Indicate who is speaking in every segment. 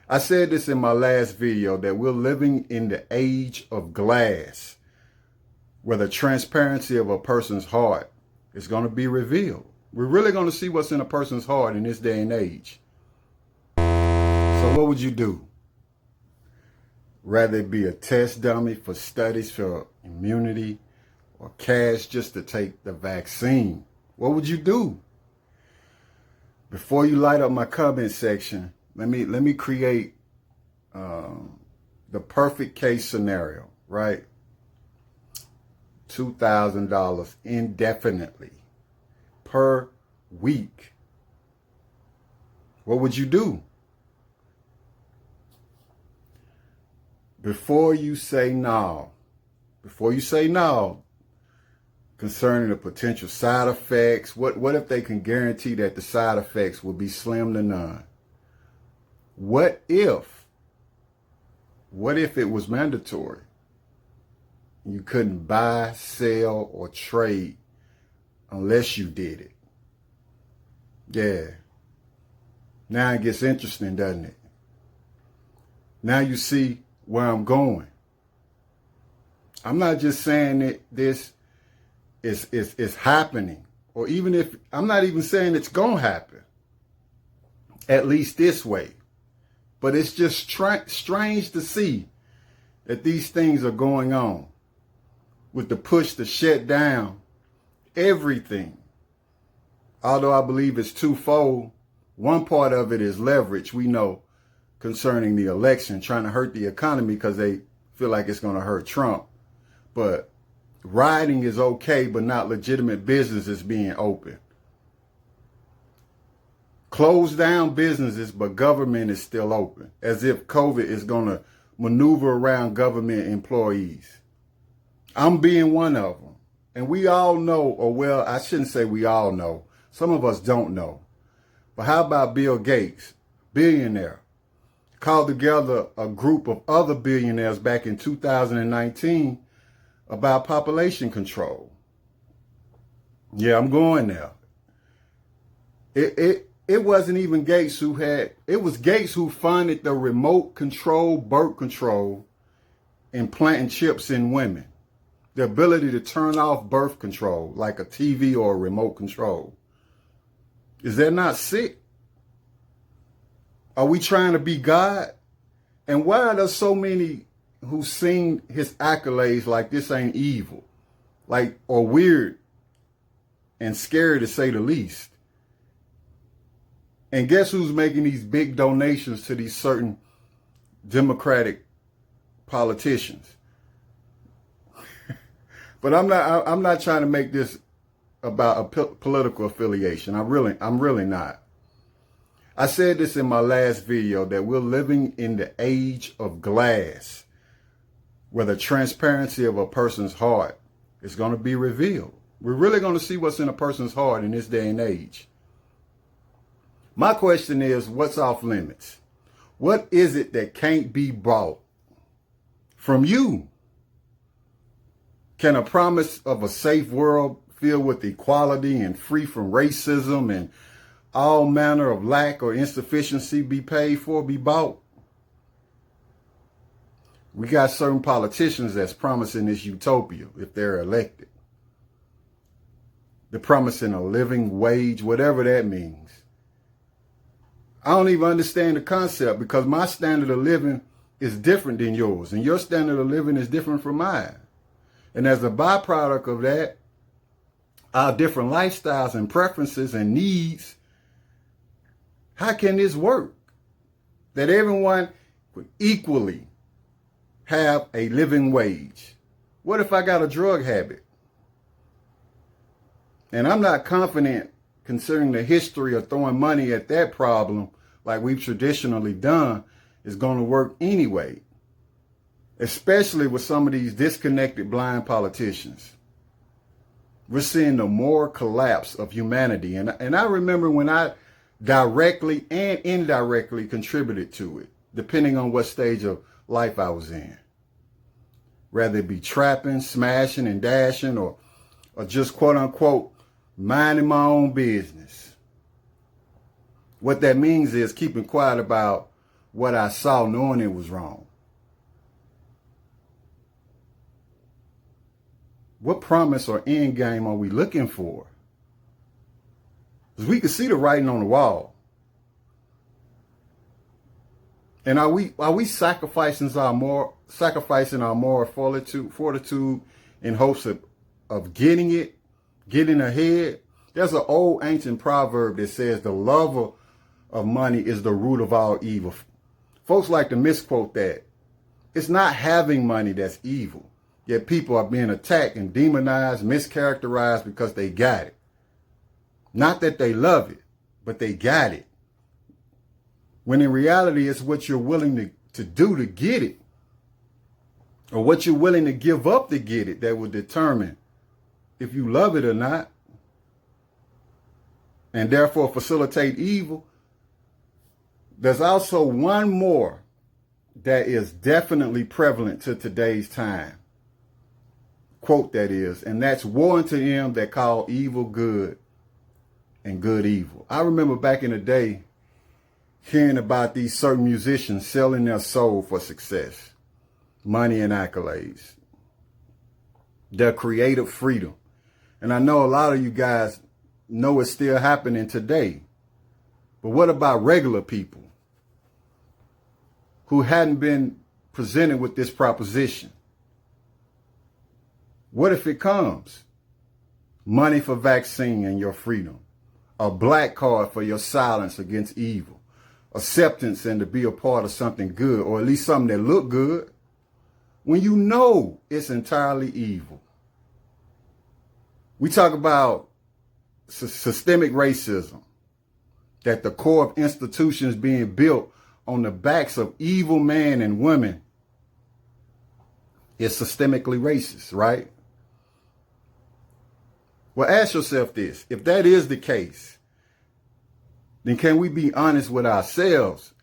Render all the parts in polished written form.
Speaker 1: I said this in my last video that we're living in the age of glass, where the transparency of a person's heart is going to be revealed. We're really going to see what's in a person's heart in this day and age. So what would you do? Rather it be a test dummy for studies for immunity or cash just to take the vaccine? What would you do? Before you light up my comment section, let me create the perfect case scenario, right? $2,000 indefinitely per week. What would you do? Before you say no concerning the potential side effects, what if they can guarantee that the side effects will be slim to none? What if it was mandatory? You couldn't buy, sell, or trade unless you did it. Yeah. Now it gets interesting, doesn't it? Now you see where I'm going. I'm not just saying that this is happening, or even if I'm not even saying it's gonna happen, at least this way. But it's just strange to see that these things are going on with the push to shut down everything. Although I believe it's twofold. One part of it is leverage, we know, concerning the election, trying to hurt the economy because they feel like it's going to hurt Trump. But rioting is okay, but not legitimate businesses being open. Close down businesses, but government is still open, as if COVID is going to maneuver around government employees. I'm being one of them. And we all know, or well, I shouldn't say we all know. Some of us don't know. But how about Bill Gates, billionaire, called together a group of other billionaires back in 2019 about population control? Yeah, I'm going there. It wasn't even Gates who it was Gates who funded the remote control birth control and planting chips in women. The ability to turn off birth control like a TV or a remote control. Is that not sick? Are we trying to be God? And why are there so many who sing his accolades like this ain't evil? Like, or weird and scary to say the least. And guess who's making these big donations to these certain Democratic politicians? But I'm not trying to make this about a political affiliation. I'm really not. I said this in my last video that we're living in the age of glass, where the transparency of a person's heart is going to be revealed. We're really going to see what's in a person's heart in this day and age. My question is, what's off limits? What is it that can't be bought from you? Can a promise of a safe world filled with equality and free from racism and all manner of lack or insufficiency be paid for, be bought? We got certain politicians that's promising this utopia if they're elected. They're promising a living wage, whatever that means. I don't even understand the concept because my standard of living is different than yours, and your standard of living is different from mine. And as a byproduct of that, our different lifestyles and preferences and needs, how can this work? That everyone would equally have a living wage. What if I got a drug habit? And I'm not confident concerning the history of throwing money at that problem like we've traditionally done is going to work anyway. Especially with some of these disconnected blind politicians. We're seeing the moral collapse of humanity. And I remember when I directly and indirectly contributed to it, depending on what stage of life I was in. Whether it be trapping, smashing, and dashing, or just quote unquote minding my own business. What that means is keeping quiet about what I saw knowing it was wrong? What promise or end game are we looking for? Because we can see the writing on the wall. And are we sacrificing our moral fortitude in hopes of getting it, getting ahead? There's an old ancient proverb that says the love of money is the root of all evil. Folks like to misquote that. It's not having money that's evil. Yet people are being attacked and demonized, mischaracterized because they got it. Not that they love it, but they got it. When in reality, it's what you're willing to do to get it, or what you're willing to give up to get it, that will determine if you love it or not, and therefore facilitate evil. There's also one more that is definitely prevalent to today's time. Quote, that is, and that's woe unto him that call evil good and good evil. I remember back in the day hearing about these certain musicians selling their soul for success, money and accolades, their creative freedom. And I know a lot of you guys know it's still happening today. But what about regular people who hadn't been presented with this proposition? What if it comes? Money for vaccine and your freedom. A black card for your silence against evil. Acceptance and to be a part of something good, or at least something that look good, when you know it's entirely evil. We talk about systemic racism, that the core of institutions being built on the backs of evil men and women is systemically racist, right? Well, ask yourself this. If that is the case, then can we be honest with ourselves?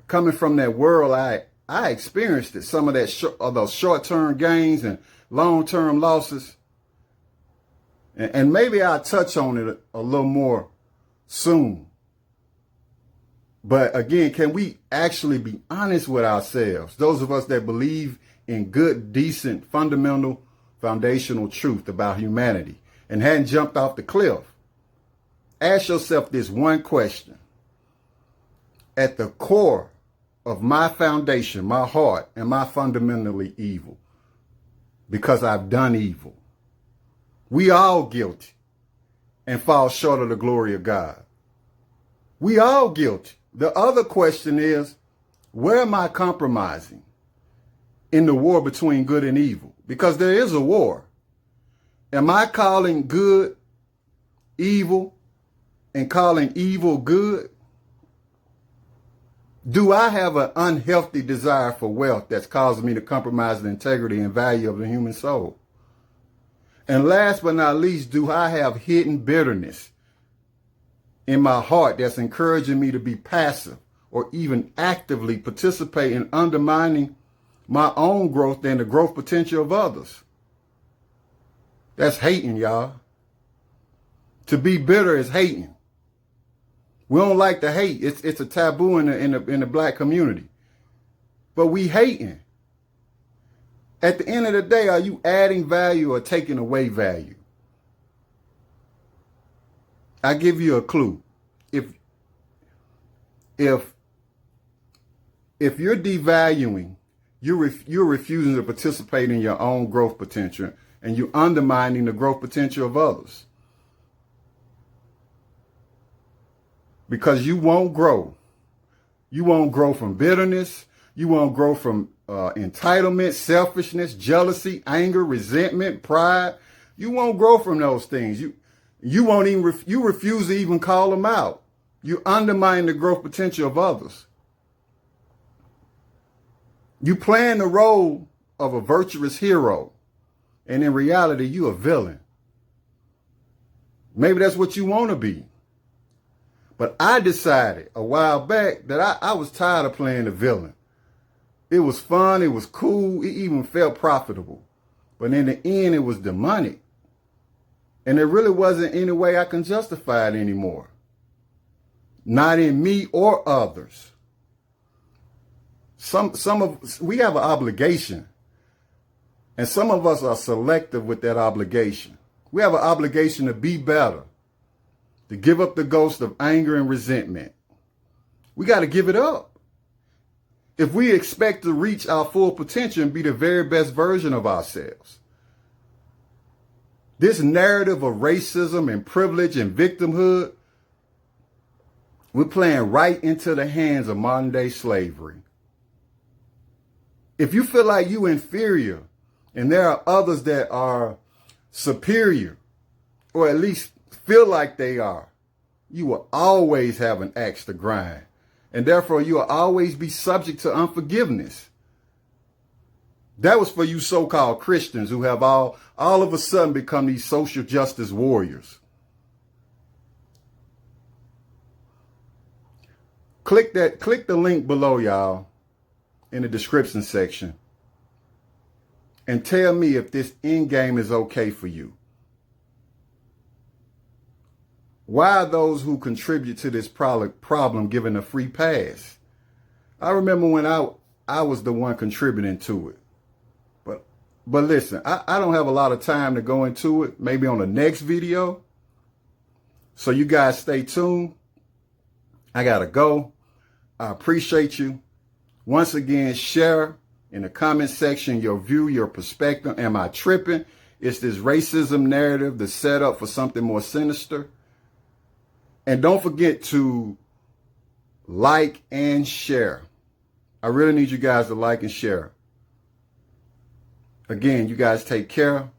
Speaker 1: Coming from that world, I experienced it. Some of those short-term gains and long-term losses. And maybe I'll touch on it a little more soon. But again, can we actually be honest with ourselves? Those of us that believe in good, decent, fundamental, foundational truth about humanity and hadn't jumped off the cliff. Ask yourself this one question. At the core of my foundation, my heart, am I fundamentally evil? Because I've done evil. We all guilty and fall short of the glory of God. We all guilty. The other question is, where am I compromising in the war between good and evil? Because there is a war. Am I calling good evil and calling evil good? Do I have an unhealthy desire for wealth that's causing me to compromise the integrity and value of the human soul? And last but not least, do I have hidden bitterness in my heart that's encouraging me to be passive or even actively participate in undermining my own growth and the growth potential of others? That's hating, y'all. To be bitter is hating. We don't like to hate. It's a taboo in the black community. But we hating. At the end of the day, are you adding value or taking away value? I give you a clue. If you're devaluing, you're refusing to participate in your own growth potential, and you're undermining the growth potential of others. Because you won't grow. You won't grow from bitterness. You won't grow from entitlement, selfishness, jealousy, anger, resentment, pride. You won't grow from those things. You won't even you refuse to even call them out. You undermine the growth potential of others. You playing the role of a virtuous hero, and in reality, you a villain. Maybe that's what you want to be. But I decided a while back that I was tired of playing the villain. It was fun. It was cool. It even felt profitable. But in the end, it was demonic. And there really wasn't any way I can justify it anymore. not in me or others. We have an obligation, and some of us are selective with that obligation. We have an obligation to be better, to give up the ghost of anger and resentment. We got to give it up. If we expect to reach our full potential and be the very best version of ourselves. This narrative of racism and privilege and victimhood, we're playing right into the hands of modern day slavery. If you feel like you inferior and there are others that are superior, or at least feel like they are, you will always have an axe to grind. And therefore, you will always be subject to unforgiveness. That was for you so-called Christians who have all of a sudden become these social justice warriors. Click the link below, y'all, in the description section, and tell me if this end game is okay for you. Why are those who contribute to this problem given a free pass? I remember when I was the one contributing to it. But listen, I don't have a lot of time to go into it, maybe on the next video. So you guys stay tuned. I gotta go. I appreciate you. Once again, share in the comment section your view, your perspective. Am I tripping? Is this racism narrative the setup for something more sinister? And don't forget to like and share. I really need you guys to like and share. Again, you guys take care.